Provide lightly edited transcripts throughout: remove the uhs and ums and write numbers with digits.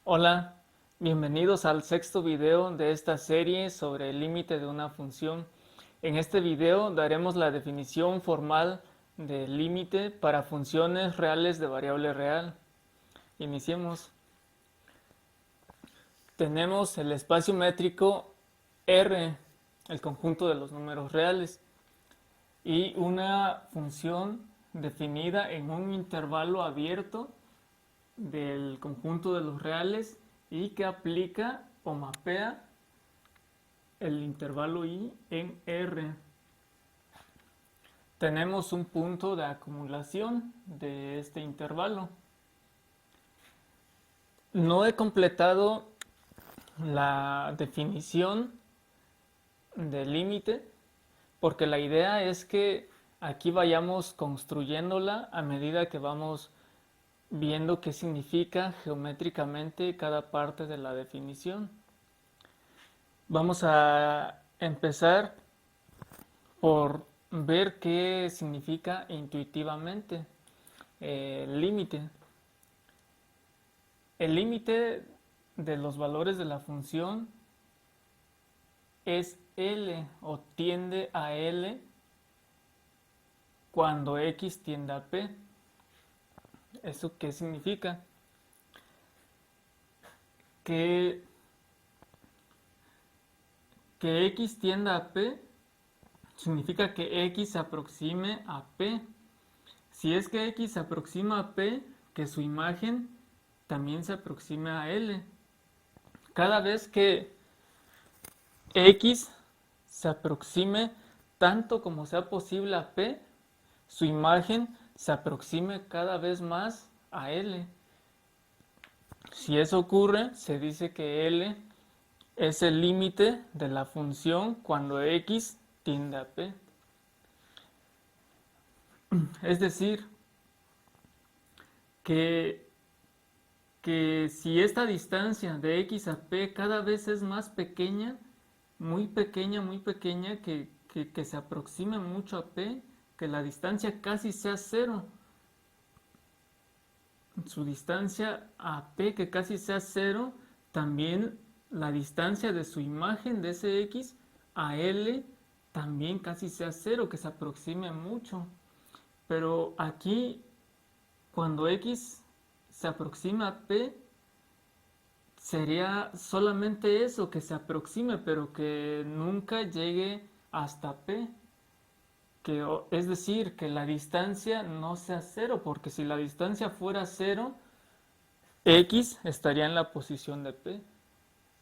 Hola, bienvenidos al sexto video de esta serie sobre el límite de una función. En este video daremos la definición formal del límite para funciones reales de variable real. Iniciemos. Tenemos el espacio métrico R, el conjunto de los números reales, y una función definida en un intervalo abierto del conjunto de los reales y que aplica o mapea el intervalo I en R. Tenemos un punto de acumulación de este intervalo. No he completado la definición del límite porque la idea es que aquí vayamos construyéndola a medida que vamos viendo qué significa geométricamente cada parte de la definición. Vamos a empezar por ver qué significa intuitivamente el límite. El límite de los valores de la función es L o tiende a L cuando X tiende a P. ¿Eso qué significa? Que X tienda a P significa que X se aproxime a P. Si es que X se aproxima a P, que su imagen también se aproxime a L. Cada vez que X se aproxime tanto como sea posible a P, su imagen se aproxime cada vez más a L. Si eso ocurre, se dice que L es el límite de la función cuando X tiende a P. Es decir, que si esta distancia de X a P cada vez es más pequeña, muy pequeña, que se aproxime mucho a P, que la distancia casi sea cero. Su distancia a P que casi sea cero, también la distancia de su imagen de ese X a L también casi sea cero, que se aproxime mucho. Pero aquí, cuando X se aproxima a P, sería solamente eso, que se aproxime, pero que nunca llegue hasta P. Es decir, que la distancia no sea cero, porque si la distancia fuera cero, X estaría en la posición de P.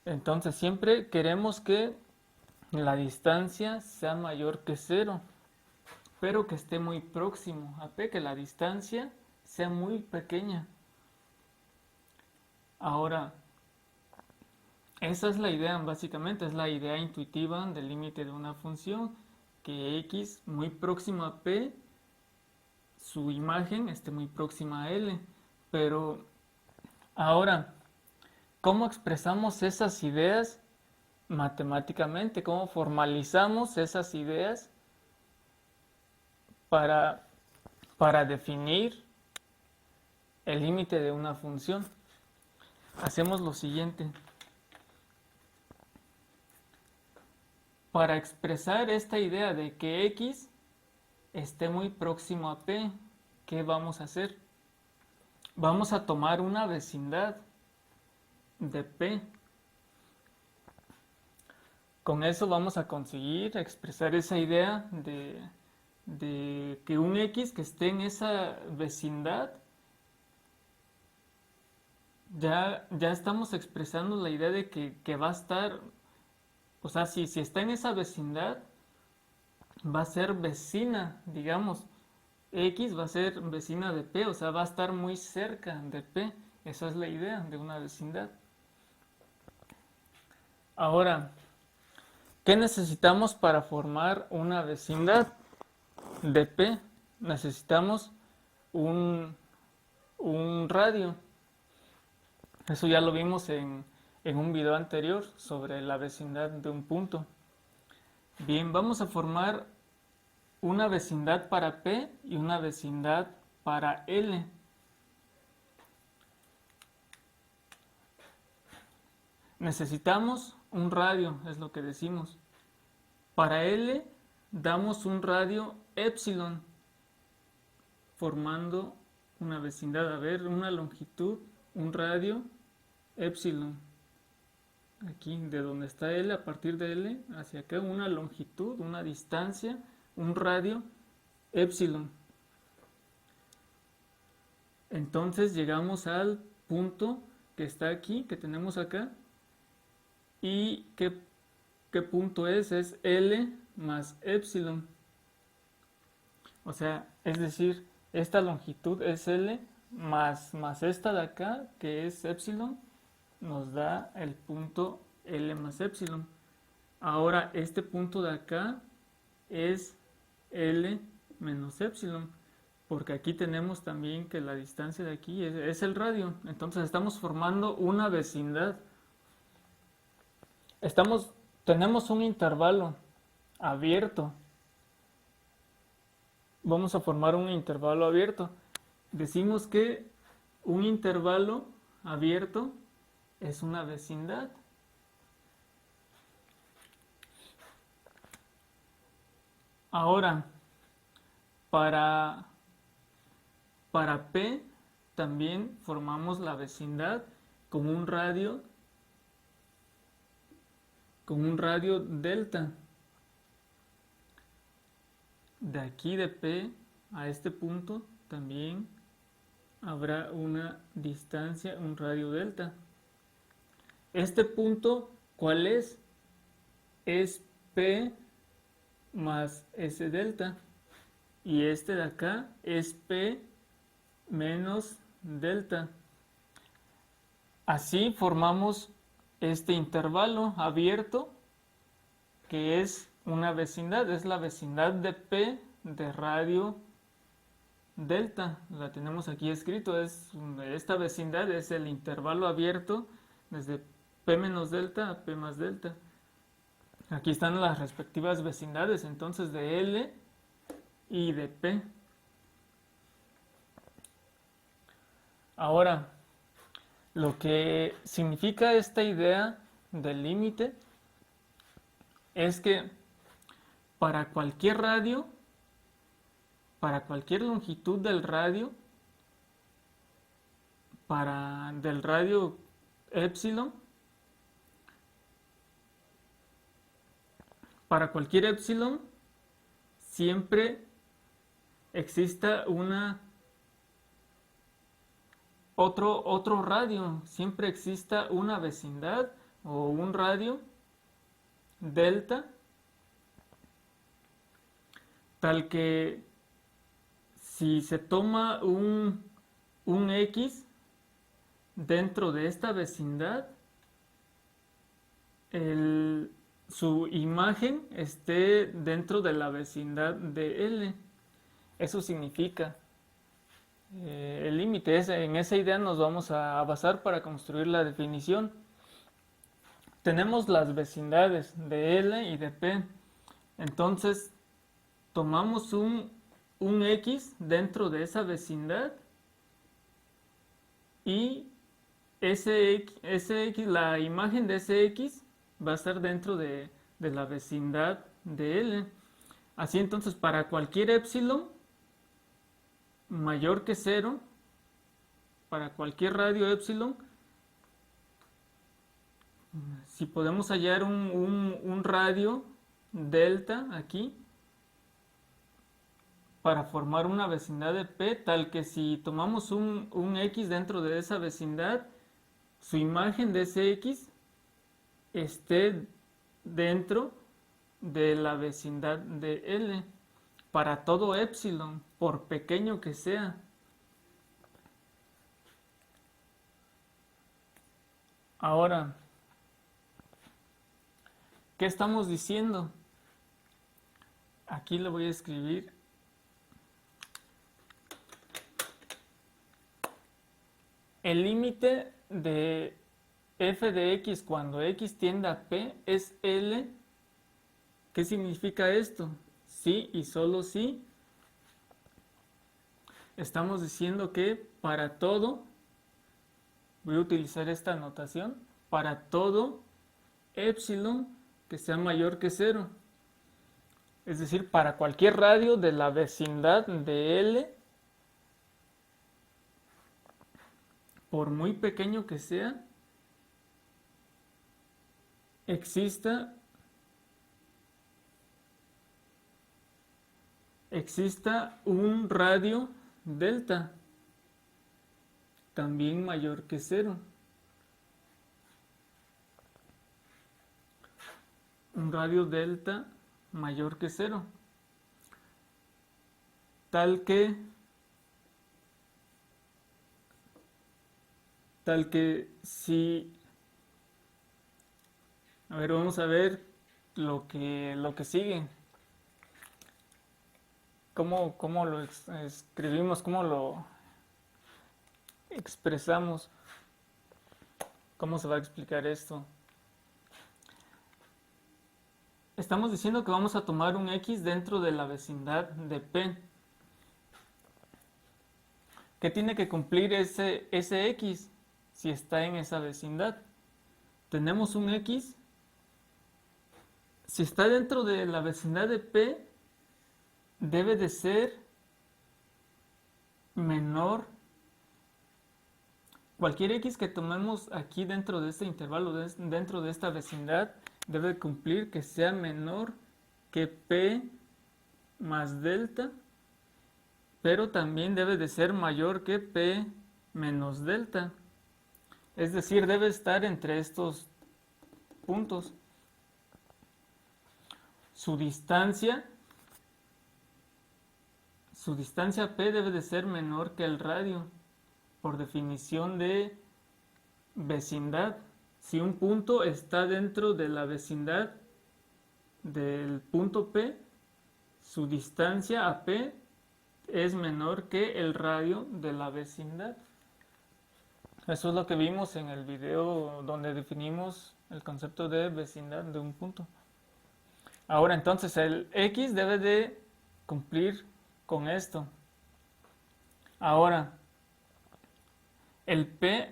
Entonces siempre queremos que la distancia sea mayor que cero, pero que esté muy próximo a P, que la distancia sea muy pequeña. Ahora, esa es la idea, básicamente, es la idea intuitiva del límite de una función, que X muy próximo a P, su imagen esté muy próxima a L. Pero ahora, ¿cómo expresamos esas ideas matemáticamente? ¿Cómo formalizamos esas ideas para, para definir el límite de una función? Hacemos lo siguiente. Para expresar esta idea de que X esté muy próximo a P, ¿qué vamos a hacer? Vamos a tomar una vecindad de P. Con eso vamos a conseguir expresar esa idea de que un X que esté en esa vecindad, ya estamos expresando la idea de que va a estar, o sea, si está en esa vecindad, va a ser vecina, digamos, X va a ser vecina de P, o sea, va a estar muy cerca de P. Esa es la idea de una vecindad. Ahora, ¿qué necesitamos para formar una vecindad de P? Necesitamos un, un radio. Eso ya lo vimos en un video anterior sobre la vecindad de un punto. Bien, vamos a formar una vecindad para P y una vecindad para L. necesitamos un radio, es lo que decimos. Para L damos un radio epsilon, formando una vecindad. A ver, una longitud, un radio epsilon. Aquí, de donde está L, a partir de L hacia acá, una longitud, una distancia, un radio epsilon. Entonces llegamos al punto que está aquí, que tenemos acá. ¿Y qué punto es? Es L más epsilon. O sea, es decir, esta longitud es L más esta de acá, que es epsilon, nos da el punto L más epsilon. Ahora, este punto de acá es L menos epsilon, porque aquí tenemos también que la distancia de aquí es el radio. Entonces estamos formando una vecindad. Tenemos un intervalo abierto. Vamos a formar un intervalo abierto. Decimos que un intervalo abierto es una vecindad. Ahora, para P también formamos la vecindad con un radio delta. De aquí de P a este punto también habrá una distancia, un radio delta. Este punto, ¿cuál es? Es P más S delta. Y este de acá es P menos delta. Así formamos este intervalo abierto, que es una vecindad, es la vecindad de P de radio delta. La tenemos aquí escrito, esta vecindad es el intervalo abierto desde P menos delta a P más delta. Aquí están las respectivas vecindades entonces de L y de P. Ahora, lo que significa esta idea del límite es que para cualquier radio, para cualquier longitud del radio, del radio epsilon, para cualquier epsilon siempre exista otro radio, siempre exista una vecindad o un radio delta, tal que si se toma un X dentro de esta vecindad, su imagen esté dentro de la vecindad de L. Eso significa el límite. En esa idea nos vamos a basar para construir la definición. Tenemos las vecindades de L y de P. Entonces, tomamos un X dentro de esa vecindad y ese X, la imagen de ese X va a estar dentro de la vecindad de L. Así entonces, para cualquier epsilon mayor que 0, para cualquier radio epsilon, si podemos hallar un radio delta aquí para formar una vecindad de P, tal que si tomamos un X dentro de esa vecindad, su imagen de ese X esté dentro de la vecindad de L para todo epsilon, por pequeño que sea. Ahora, ¿qué estamos diciendo? Aquí le voy a escribir el límite de f de x cuando x tiende a p es L. ¿Qué significa esto? Sí y solo sí. Estamos diciendo que para todo, voy a utilizar esta notación, para todo épsilon que sea mayor que 0. Es decir, para cualquier radio de la vecindad de L, por muy pequeño que sea, exista un radio delta también mayor que 0. Un radio delta mayor que 0. Tal que si... A ver, vamos a ver lo que sigue. ¿Cómo lo escribimos? ¿Cómo lo expresamos? ¿Cómo se va a explicar esto? Estamos diciendo que vamos a tomar un X dentro de la vecindad de P. ¿Qué tiene que cumplir ese X si está en esa vecindad? Tenemos un X. Si está dentro de la vecindad de P, debe de ser menor. Cualquier X que tomemos aquí dentro de este intervalo, dentro de esta vecindad, debe cumplir que sea menor que P más delta, pero también debe de ser mayor que P menos delta. Es decir, debe estar entre estos puntos. Su distancia P debe de ser menor que el radio, por definición de vecindad. Si un punto está dentro de la vecindad del punto P, su distancia a P es menor que el radio de la vecindad. Eso es lo que vimos en el video donde definimos el concepto de vecindad de un punto. Ahora entonces el X debe de cumplir con esto. Ahora, el P,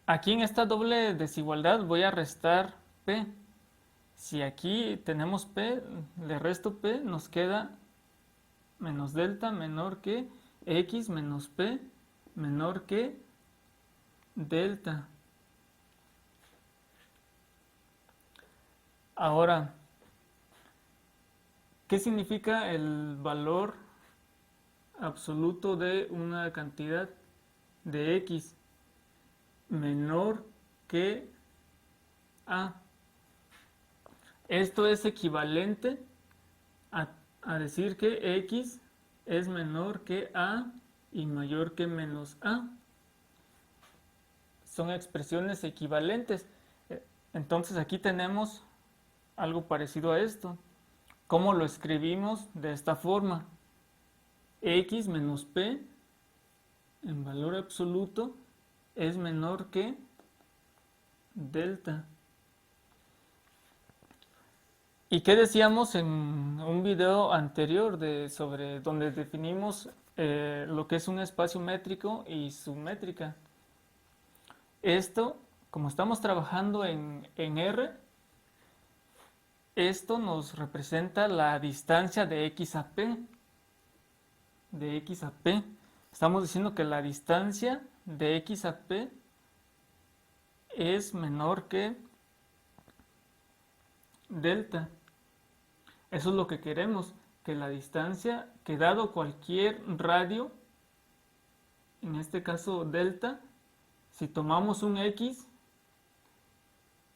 aquí en esta doble desigualdad voy a restar P. Si aquí tenemos P, le resto P, nos queda menos delta menor que X menos P menor que delta. Ahora, ¿qué significa el valor absoluto de una cantidad de X menor que A? Esto es equivalente a decir que X es menor que A y mayor que menos A. Son expresiones equivalentes. Entonces aquí tenemos algo parecido a esto. ¿Cómo lo escribimos? De esta forma. X menos P en valor absoluto es menor que delta. ¿Y qué decíamos en un video anterior sobre donde definimos lo que es un espacio métrico y su métrica? Esto, como estamos trabajando en R, esto nos representa la distancia de X a P. De X a P. Estamos diciendo que la distancia de X a P es menor que delta. Eso es lo que queremos, que la distancia, que dado cualquier radio, en este caso delta, si tomamos un X,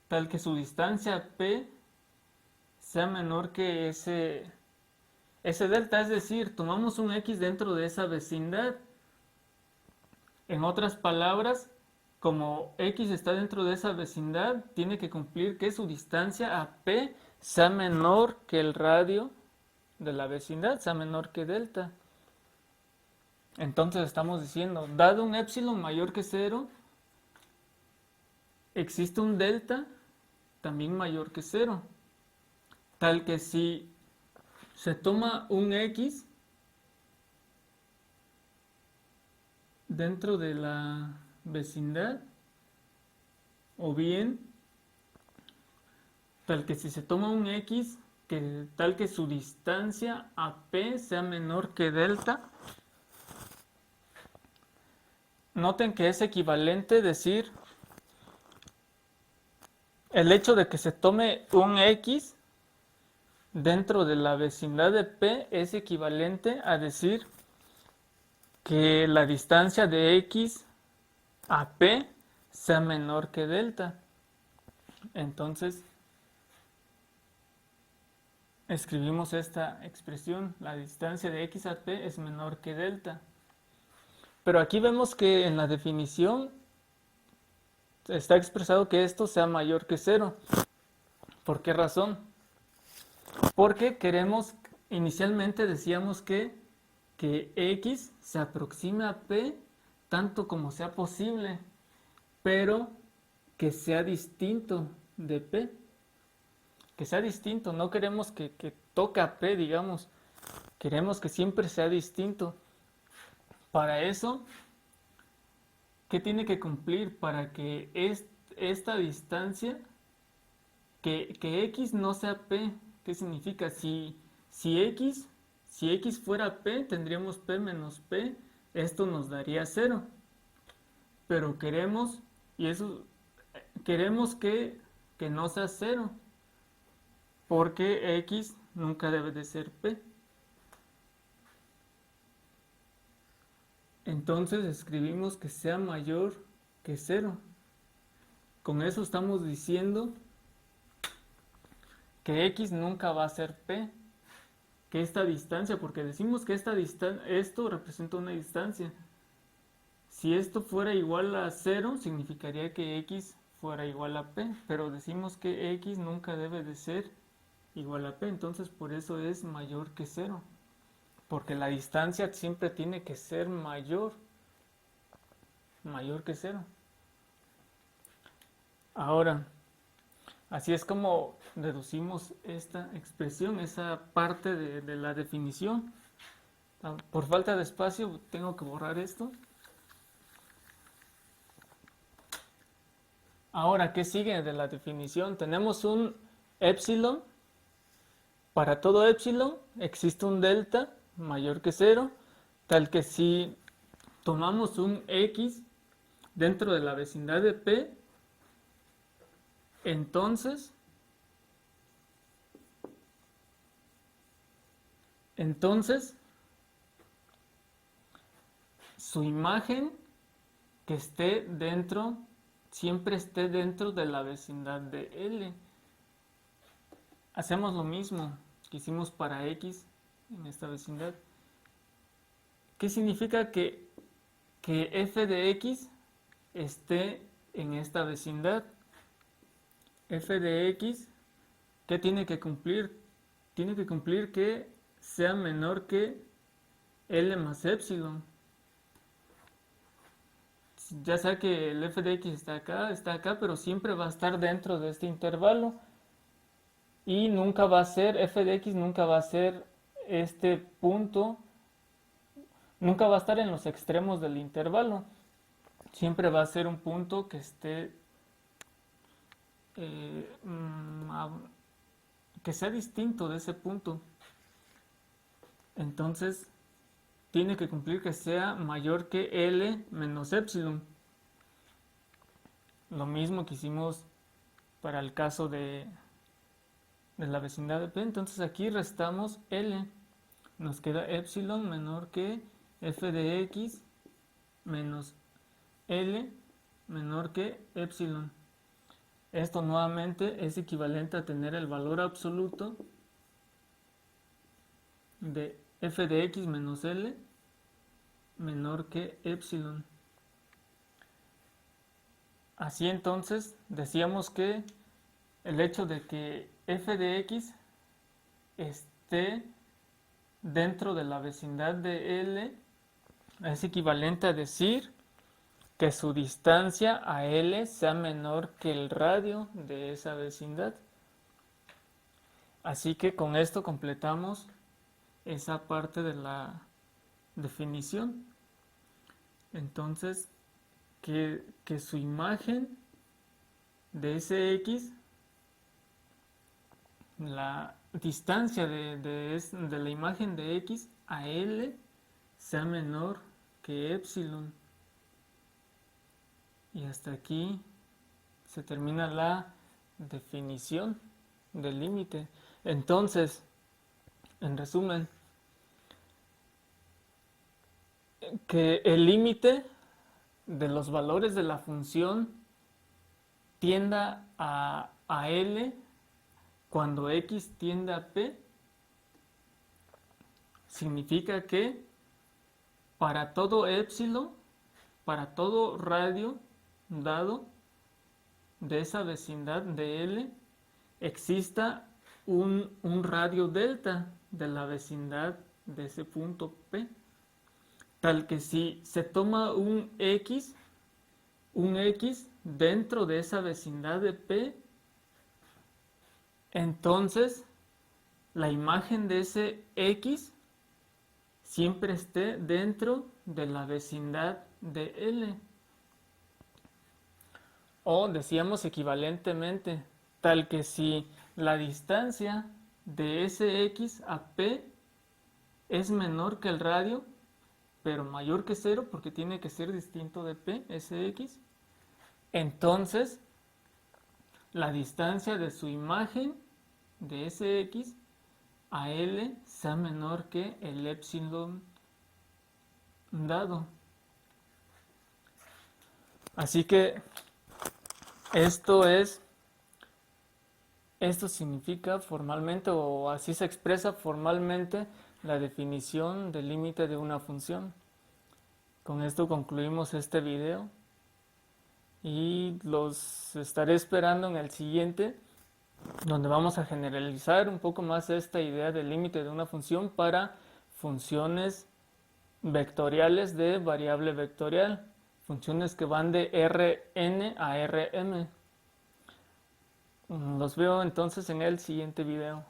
tal que su distancia P sea menor que ese delta, es decir, tomamos un X dentro de esa vecindad. En otras palabras, como X está dentro de esa vecindad, tiene que cumplir que su distancia a P sea menor que el radio de la vecindad, sea menor que delta. Entonces estamos diciendo, dado un épsilon mayor que 0, existe un delta también mayor que 0. Tal que si se toma un X dentro de la vecindad, o bien tal que si se toma un x, tal que su distancia a p sea menor que delta. Noten que es equivalente decir el hecho de que se tome un x dentro de la vecindad de p es equivalente a decir que la distancia de x a p sea menor que delta. Entonces escribimos esta expresión, la distancia de x a p es menor que delta. Pero aquí vemos que en la definición está expresado que esto sea mayor que 0. ¿Por qué razón? Porque queremos, inicialmente decíamos que x se aproxime a p tanto como sea posible, pero que sea distinto de p. Que sea distinto, no queremos que toque a p, digamos, queremos que siempre sea distinto. Para eso, ¿qué tiene que cumplir? Para que esta distancia, que x no sea p. ¿Qué significa? Si x fuera p, tendríamos p menos p, esto nos daría 0. Pero queremos, y eso, queremos que no sea 0, porque x nunca debe de ser p. Entonces escribimos que sea mayor que 0. Con eso estamos diciendo que x nunca va a ser p, que esta distancia, porque decimos que esto representa una distancia. Si esto fuera igual a 0, significaría que x fuera igual a p, pero decimos que x nunca debe de ser igual a p, entonces por eso es mayor que 0, porque la distancia siempre tiene que ser mayor que 0. Ahora, así es como deducimos esta expresión, esa parte de la definición. Por falta de espacio tengo que borrar esto. Ahora, ¿qué sigue de la definición? Tenemos un epsilon. Para todo epsilon existe un delta mayor que 0, tal que si tomamos un x dentro de la vecindad de p, entonces su imagen que esté dentro, siempre esté dentro de la vecindad de L. Hacemos lo mismo que hicimos para X en esta vecindad. ¿Qué significa que f de X esté en esta vecindad? F de X, ¿qué tiene que cumplir? Tiene que cumplir que sea menor que L más epsilon. Ya sea que el f de x está acá, pero siempre va a estar dentro de este intervalo. Y nunca va a ser, f de x nunca va a ser este punto, nunca va a estar en los extremos del intervalo. Siempre va a ser un punto que esté, que sea distinto de ese punto. Entonces, tiene que cumplir que sea mayor que L menos epsilon. Lo mismo que hicimos para el caso de la vecindad de P. Entonces aquí restamos L. Nos queda epsilon menor que f de x menos L menor que epsilon. Esto nuevamente es equivalente a tener el valor absoluto de f de x menos L menor que epsilon. Así entonces decíamos que el hecho de que f de x esté dentro de la vecindad de L es equivalente a decir que su distancia a L sea menor que el radio de esa vecindad. Así que con esto completamos esa parte de la definición. Entonces, que su imagen de ese x la distancia de la imagen de X a L sea menor que epsilon. Y hasta aquí se termina la definición del límite. Entonces, en resumen, que el límite de los valores de la función tienda a L cuando X tiende a P, significa que para todo epsilon, para todo radio dado de esa vecindad de L, exista un radio delta de la vecindad de ese punto P, tal que si se toma un X dentro de esa vecindad de P, entonces la imagen de ese X siempre esté dentro de la vecindad de L. O decíamos equivalentemente, tal que si la distancia de ese X a P es menor que el radio, pero mayor que 0 porque tiene que ser distinto de P, ese X, entonces la distancia de su imagen de ese X a L sea menor que el epsilon dado. Así que esto significa formalmente, o así se expresa formalmente, la definición del límite de una función. Con esto concluimos este video y los estaré esperando en el siguiente, donde vamos a generalizar un poco más esta idea del límite de una función para funciones vectoriales de variable vectorial, funciones que van de Rn a Rm. Los veo entonces en el siguiente video.